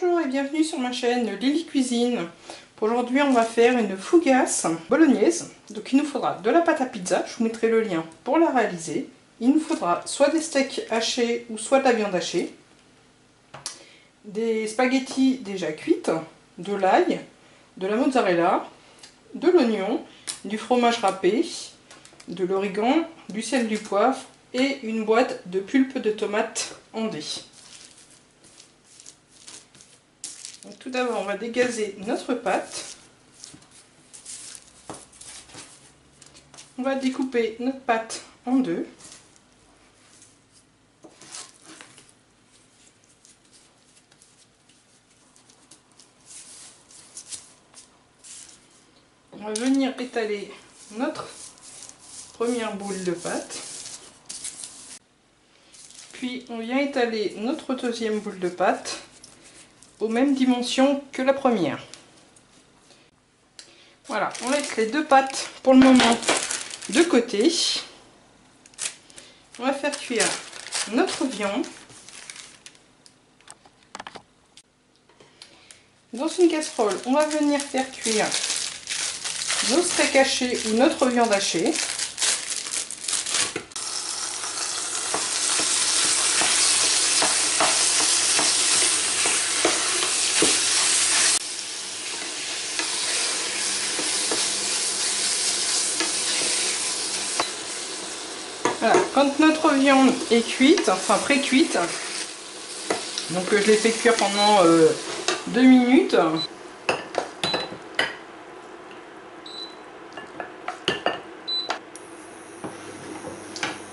Bonjour et bienvenue sur ma chaîne Lily Cuisine. Pour aujourd'hui on va faire une fougasse bolognaise. Donc il nous faudra de la pâte à pizza, je vous mettrai le lien pour la réaliser. Il nous faudra soit des steaks hachés ou soit de la viande hachée. Des spaghettis déjà cuites, de l'ail, de la mozzarella, de l'oignon, du fromage râpé, de l'origan, du sel, du poivre et une boîte de pulpe de tomates en dés. Donc, tout d'abord, on va dégazer notre pâte. On va découper notre pâte en deux. On va venir étaler notre première boule de pâte. Puis on vient étaler notre deuxième boule de pâte aux mêmes dimensions que la première. Voilà, on laisse les deux pâtes pour le moment de côté. On va faire cuire notre viande. Dans une casserole, on va venir faire cuire nos steaks hachés ou notre viande hachée. Voilà. Quand notre viande est cuite, enfin pré-cuite, donc je l'ai fait cuire pendant 2 minutes.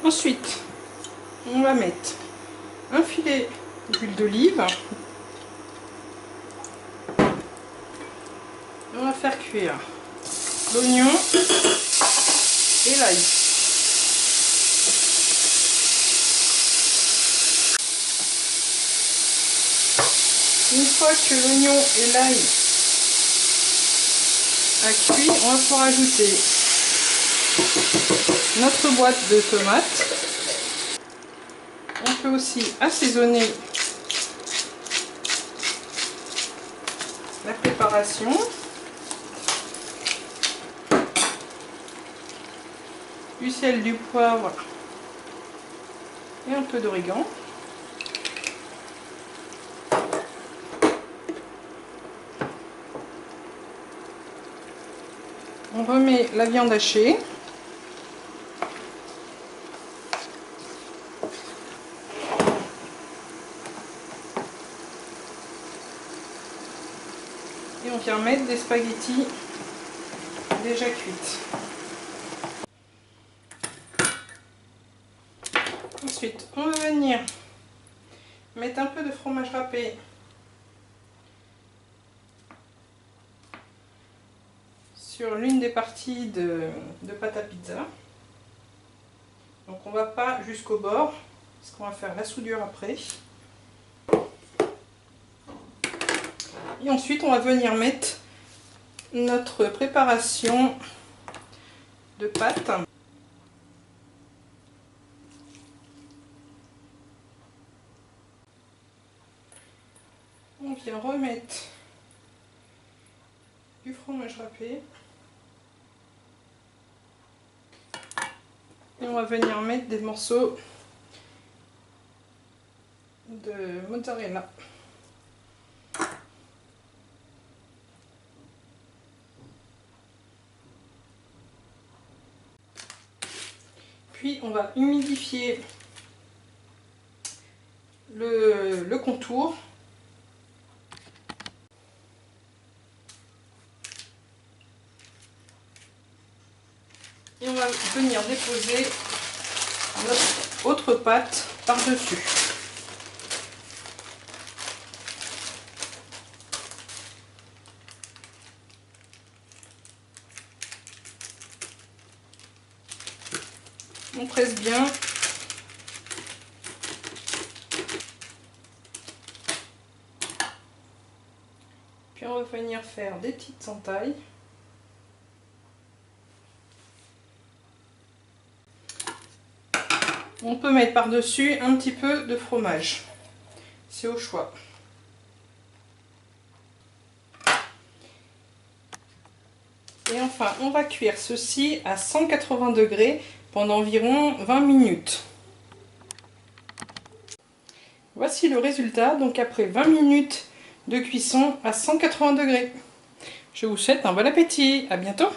Ensuite, on va mettre un filet d'huile d'olive. On va faire cuire l'oignon et l'ail. Une fois que l'oignon et l'ail a cuit, on va pouvoir ajouter notre boîte de tomates. On peut aussi assaisonner la préparation. Du sel, du poivre et un peu d'origan. On remet la viande hachée. Et on vient mettre des spaghettis déjà cuites. Ensuite, on va venir mettre un peu de fromage râpé sur l'une des parties de pâte à pizza. Donc on ne va pas jusqu'au bord, parce qu'on va faire la soudure après. Et ensuite, on va venir mettre notre préparation de pâte. On vient remettre du fromage râpé. Et on va venir mettre des morceaux de mozzarella. Puis on va humidifier le contour. Et on va venir déposer notre autre pâte par-dessus. On presse bien. Puis on va venir faire des petites entailles. On peut mettre par-dessus un petit peu de fromage. C'est au choix. enfin, on va cuire ceci à 180 degrés pendant environ 20 minutes. Voici le résultat, donc après 20 minutes de cuisson à 180 degrés. Je vous souhaite un bon appétit, à bientôt!